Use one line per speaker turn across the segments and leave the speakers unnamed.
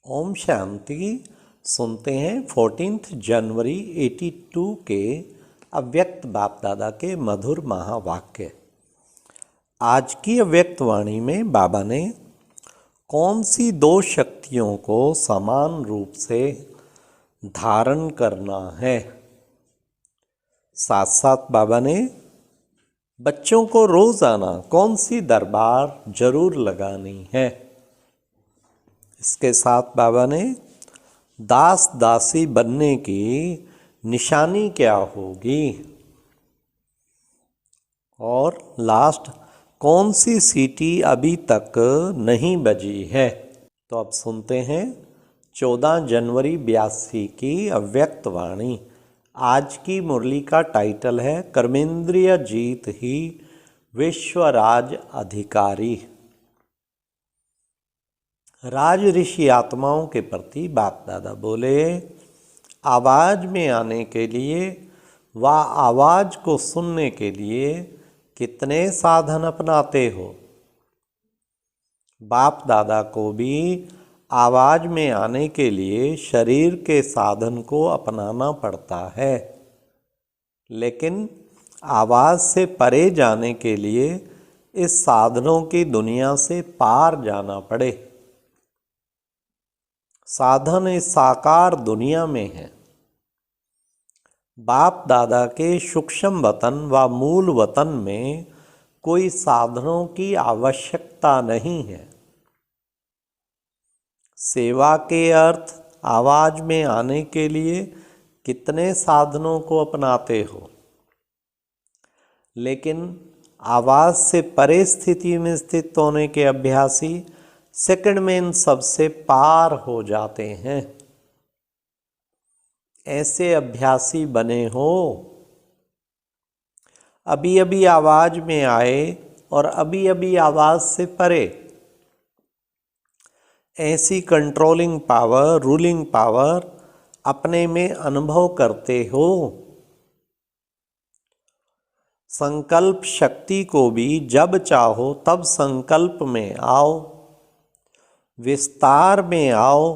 ओम शांति। सुनते हैं 14 जनवरी 82 के अव्यक्त बाप दादा के मधुर महावाक्य। आज की अव्यक्त वाणी में बाबा ने कौन सी दो शक्तियों को समान रूप से धारण करना है, साथ साथ बाबा ने बच्चों को रोजाना कौन सी दरबार जरूर लगानी है। इसके साथ बाबा ने दास दासी बनने की निशानी क्या होगी और लास्ट कौन सी सीटी अभी तक नहीं बजी है। तो अब सुनते हैं 14 जनवरी 82 की अव्यक्त वाणी। आज की मुरली का टाइटल है कर्मेंद्रिय जीत ही विश्वराज अधिकारी। राज ऋषि आत्माओं के प्रति बाप दादा बोले, आवाज में आने के लिए व आवाज को सुनने के लिए कितने साधन अपनाते हो। बाप दादा को भी आवाज में आने के लिए शरीर के साधन को अपनाना पड़ता है, लेकिन आवाज से परे जाने के लिए इस साधनों की दुनिया से पार जाना पड़े। साधन इस साकार दुनिया में है। बाप दादा के सूक्ष्म वतन व मूल वतन में कोई साधनों की आवश्यकता नहीं है। सेवा के अर्थ आवाज में आने के लिए कितने साधनों को अपनाते हो, लेकिन आवाज से परे स्थिति में स्थित होने के अभ्यासी सेकंड में इन सबसे पार हो जाते हैं। ऐसे अभ्यासी बने हो। अभी अभी आवाज में आए और अभी अभी आवाज से परे। ऐसी कंट्रोलिंग पावर, रूलिंग पावर अपने में अनुभव करते हो। संकल्प शक्ति को भी जब चाहो तब संकल्प में आओ, विस्तार में आओ,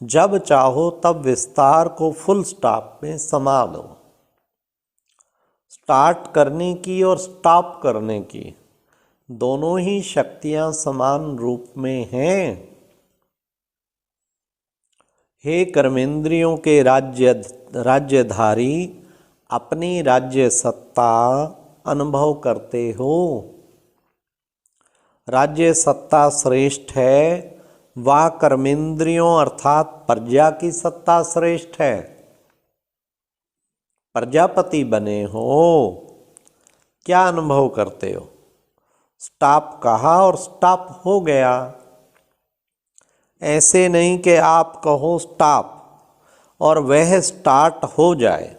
जब चाहो तब विस्तार को फुल स्टॉप में समा लो। स्टार्ट करने की और स्टॉप करने की दोनों ही शक्तियां समान रूप में हैं। हे कर्मेंद्रियों के राज्यधारी, अपनी राज्य सत्ता अनुभव करते हो। राज्य सत्ता श्रेष्ठ है व कर्मेंद्रियों अर्थात प्रजा की सत्ता श्रेष्ठ है। प्रजापति बने हो, क्या अनुभव करते हो? स्टॉप कहा और स्टॉप हो गया। ऐसे नहीं कि आप कहो स्टॉप और वह स्टार्ट हो जाए।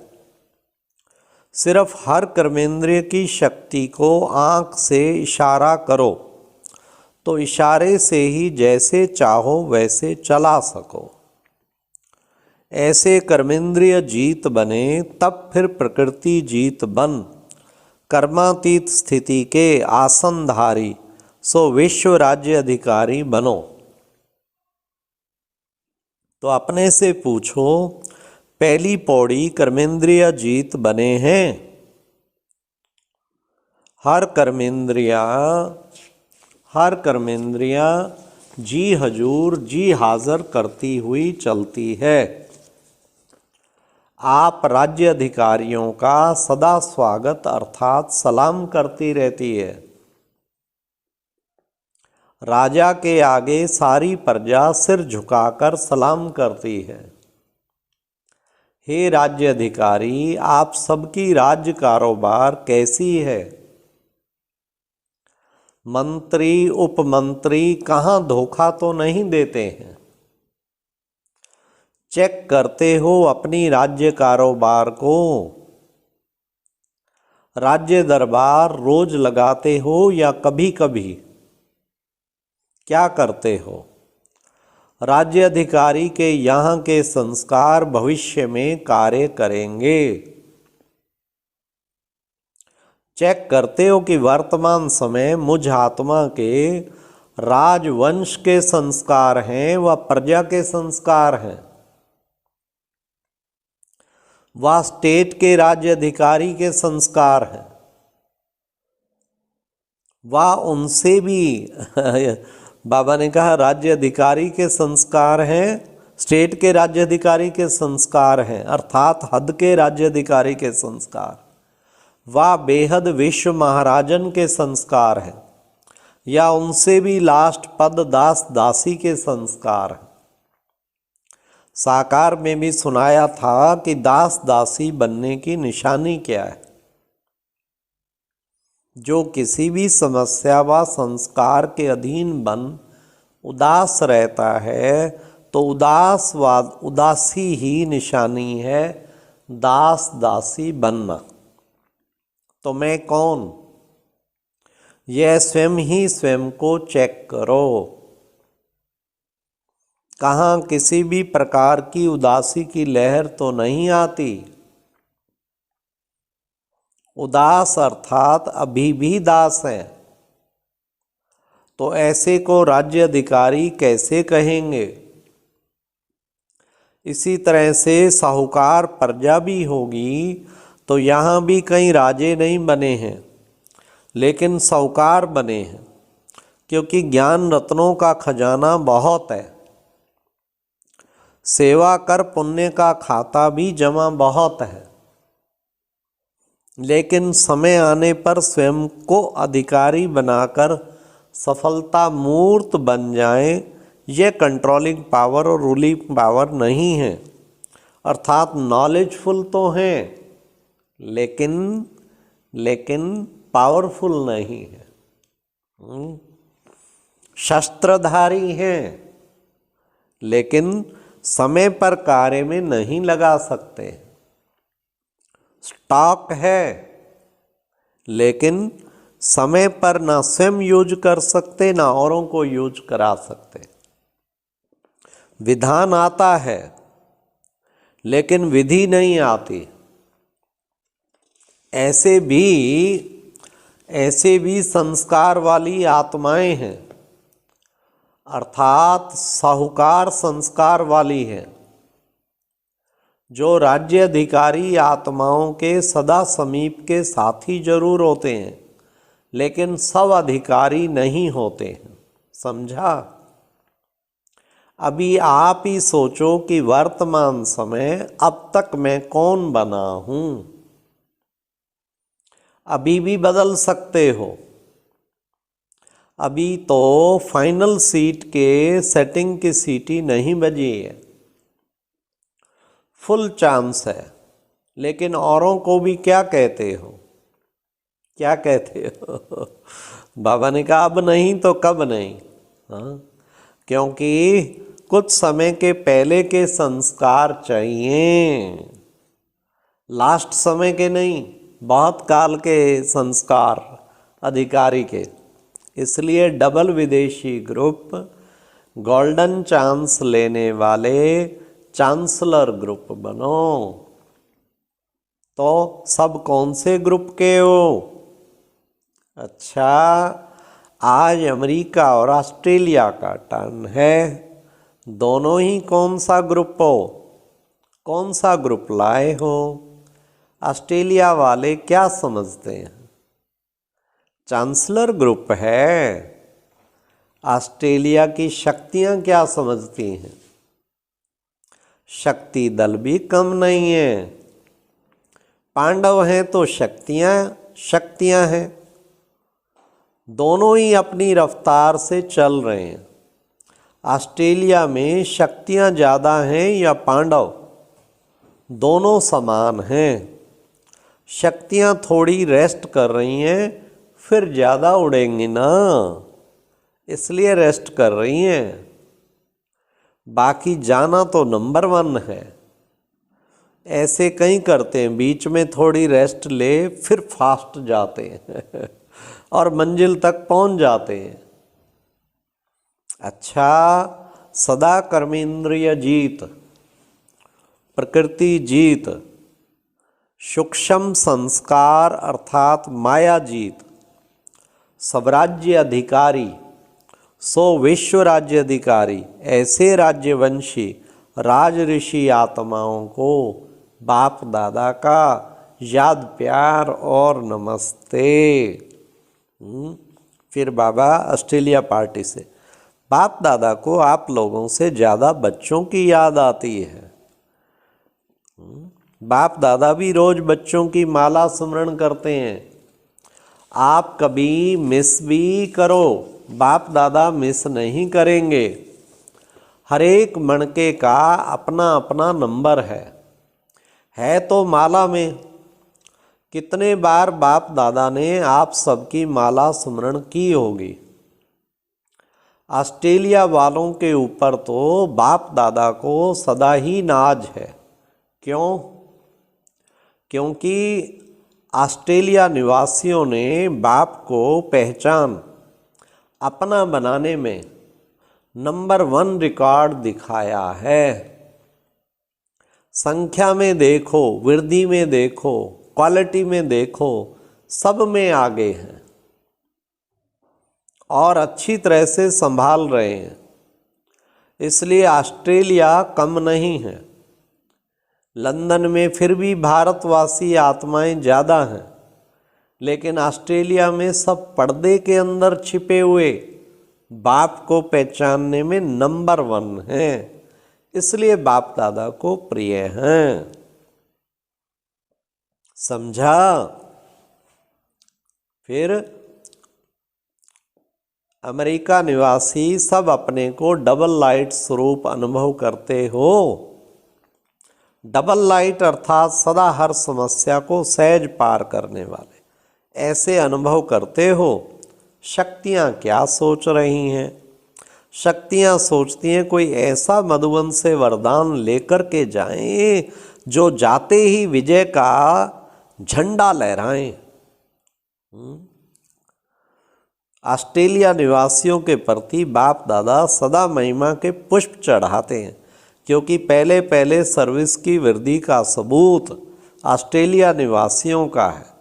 सिर्फ हर कर्मेंद्रिय की शक्ति को आंख से इशारा करो तो इशारे से ही जैसे चाहो वैसे चला सको। ऐसे कर्मेंद्रिय जीत बने तब फिर प्रकृति जीत बन कर्मातीत स्थिति के आसनधारी सो विश्व राज्य अधिकारी बनो। तो अपने से पूछो, पहली पौड़ी कर्मेंद्रिय जीत बने हैं। हर कर्मेंद्रिया जी हजूर जी हाजिर करती हुई चलती है। आप राज्य अधिकारियों का सदा स्वागत अर्थात सलाम करती रहती है। राजा के आगे सारी प्रजा सिर झुकाकर सलाम करती है। हे राज्य अधिकारी, आप सबकी राज्य कारोबार कैसी है? मंत्री उपमंत्री कहाँ धोखा तो नहीं देते हैं? चेक करते हो अपनी राज्य कारोबार को। राज्य दरबार रोज लगाते हो या कभी कभी? क्या करते हो? राज्य अधिकारी के यहाँ के संस्कार भविष्य में कार्य करेंगे। चेक करते हो कि वर्तमान समय मुझ आत्मा के राजवंश के संस्कार हैं, वह प्रजा के संस्कार हैं, वह स्टेट के राज्य अधिकारी के संस्कार हैं, वह उनसे भी बाबा ने कहा राज्य अधिकारी के संस्कार हैं, स्टेट के राज्य अधिकारी के संस्कार हैं, अर्थात हद के राज्य अधिकारी के संस्कार, वह बेहद विश्व महाराजन के संस्कार हैं, या उनसे भी लास्ट पद दास दासी के संस्कार हैं। साकार में भी सुनाया था कि दास दासी बनने की निशानी क्या है। जो किसी भी समस्या व संस्कार के अधीन बन उदास रहता है तो उदासी ही निशानी है दास दासी बनना। तो मैं कौन, यह स्वयं ही स्वयं को चेक करो। कहाँ किसी भी प्रकार की उदासी की लहर तो नहीं आती। उदास अर्थात अभी भी दास है, तो ऐसे को राज्य अधिकारी कैसे कहेंगे। इसी तरह से साहूकार प्रजा भी होगी तो यहाँ भी कई राजे नहीं बने हैं, लेकिन साहूकार बने हैं, क्योंकि ज्ञान रत्नों का खजाना बहुत है। सेवा कर पुण्य का खाता भी जमा बहुत है, लेकिन समय आने पर स्वयं को अधिकारी बनाकर सफलता मूर्त बन जाए, ये कंट्रोलिंग पावर और रूलिंग पावर नहीं है। अर्थात नॉलेजफुल तो हैं, लेकिन पावरफुल नहीं है। शस्त्रधारी हैं, लेकिन समय पर कार्य में नहीं लगा सकते। स्टॉक है, लेकिन समय पर ना स्वयं यूज कर सकते ना औरों को यूज करा सकते। विधान आता है, लेकिन विधि नहीं आती। ऐसे भी संस्कार वाली आत्माएं हैं, अर्थात साहूकार संस्कार वाली है, जो राज्य अधिकारी आत्माओं के सदा समीप के साथी जरूर होते हैं, लेकिन सब अधिकारी नहीं होते हैं। समझा? अभी आप ही सोचो कि वर्तमान समय अब तक मैं कौन बना हूं। अभी भी बदल सकते हो। अभी तो फाइनल सीट के सेटिंग की सीटी नहीं बजी है, फुल चांस है। लेकिन औरों को भी क्या कहते हो, क्या कहते हो? बाबा ने कहा अब नहीं तो कब नहीं। हाँ, क्योंकि कुछ समय के पहले के संस्कार चाहिए, लास्ट समय के नहीं, बहुत काल के संस्कार अधिकारी के। इसलिए डबल विदेशी ग्रुप, गोल्डन चांस लेने वाले चांसलर ग्रुप बनो। तो सब कौन से ग्रुप के हो? अच्छा, आज अमेरिका और ऑस्ट्रेलिया का टर्न है। दोनों ही कौन सा ग्रुप हो? कौन सा ग्रुप लाए हो? ऑस्ट्रेलिया वाले क्या समझते हैं? चांसलर ग्रुप है। ऑस्ट्रेलिया की शक्तियां क्या समझती हैं? शक्ति दल भी कम नहीं है। पांडव हैं तो शक्तियां हैं। दोनों ही अपनी रफ्तार से चल रहे हैं। ऑस्ट्रेलिया में शक्तियां ज़्यादा हैं या पांडव? दोनों समान हैं। शक्तियां थोड़ी रेस्ट कर रही हैं, फिर ज़्यादा उड़ेंगी ना, इसलिए रेस्ट कर रही हैं। बाकी जाना तो नंबर 1 है। ऐसे कई करते हैं, बीच में थोड़ी रेस्ट ले फिर फास्ट जाते हैं और मंजिल तक पहुंच जाते हैं। अच्छा, सदा कर्मेंद्रिय जीत, प्रकृति जीत, सूक्ष्म संस्कार अर्थात माया जीत, स्वराज्य अधिकारी, सो विश्व राज्य अधिकारी ऐसे राज्यवंशी राज ऋषि आत्माओं को बाप दादा का याद प्यार और नमस्ते। फिर बाबा ऑस्ट्रेलिया पार्टी से, बाप दादा को आप लोगों से ज़्यादा बच्चों की याद आती है। बाप दादा भी रोज बच्चों की माला सुमरण करते हैं। आप कभी मिस भी करो, बाप दादा मिस नहीं करेंगे। हर एक मणके का अपना अपना नंबर है तो माला में। कितने बार बाप दादा ने आप सबकी माला सुमरण की होगी। ऑस्ट्रेलिया वालों के ऊपर तो बाप दादा को सदा ही नाज है। क्यों? क्योंकि ऑस्ट्रेलिया निवासियों ने बाप को पहचान अपना बनाने में नंबर 1 रिकॉर्ड दिखाया है। संख्या में देखो, वृद्धि में देखो, क्वालिटी में देखो, सब में आगे हैं और अच्छी तरह से संभाल रहे हैं। इसलिए ऑस्ट्रेलिया कम नहीं है। लंदन में फिर भी भारतवासी आत्माएं ज़्यादा हैं, लेकिन ऑस्ट्रेलिया में सब पर्दे के अंदर छिपे हुए बाप को पहचानने में नंबर 1 हैं। इसलिए बाप दादा को प्रिय हैं। समझा? फिर अमेरिका निवासी सब अपने को डबल लाइट स्वरूप अनुभव करते हो। डबल लाइट अर्थात सदा हर समस्या को सहज पार करने वाले, ऐसे अनुभव करते हो। शक्तियाँ क्या सोच रही हैं? शक्तियाँ सोचती हैं कोई ऐसा मधुबन से वरदान लेकर के जाएं जो जाते ही विजय का झंडा लहराएं। ऑस्ट्रेलिया निवासियों के प्रति बाप दादा सदा महिमा के पुष्प चढ़ाते हैं, क्योंकि पहले पहले सर्विस की वृद्धि का सबूत ऑस्ट्रेलिया निवासियों का है।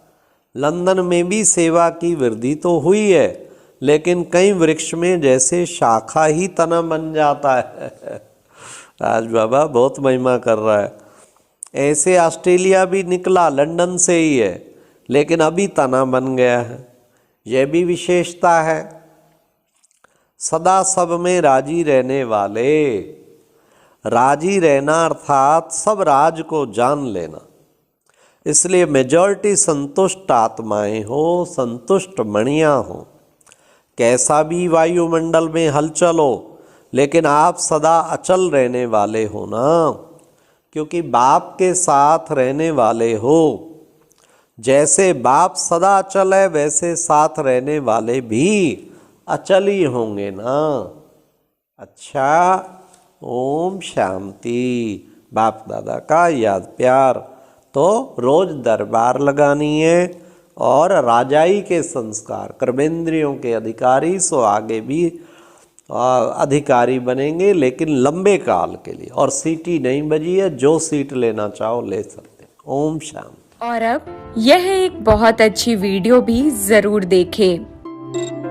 लंदन में भी सेवा की वृद्धि तो हुई है, लेकिन कई वृक्ष में जैसे शाखा ही तना बन जाता है। आज बाबा बहुत महिमा कर रहा है। ऐसे ऑस्ट्रेलिया भी निकला लंदन से ही है, लेकिन अभी तना बन गया है। यह भी विशेषता है। सदा सब में राजी रहने वाले, राजी रहना अर्थात सब राज को जान लेना। इसलिए मेजॉरिटी संतुष्ट आत्माएं हो, संतुष्ट मणियाँ हो। कैसा भी वायुमंडल में हलचल हो, लेकिन आप सदा अचल रहने वाले हो ना, क्योंकि बाप के साथ रहने वाले हो। जैसे बाप सदा अचल है, वैसे साथ रहने वाले भी अचल ही होंगे ना। अच्छा, ओम शांति। बाप दादा का याद प्यार। तो रोज दरबार लगानी है और राजाई के संस्कार, कर्मेंद्रियों के अधिकारी सो आगे भी अधिकारी बनेंगे, लेकिन लंबे काल के लिए। और सीटी नहीं बजी है, जो सीट लेना चाहो ले सकते हैं। ओम शांति।
और अब यह एक बहुत अच्छी वीडियो भी जरूर देखें।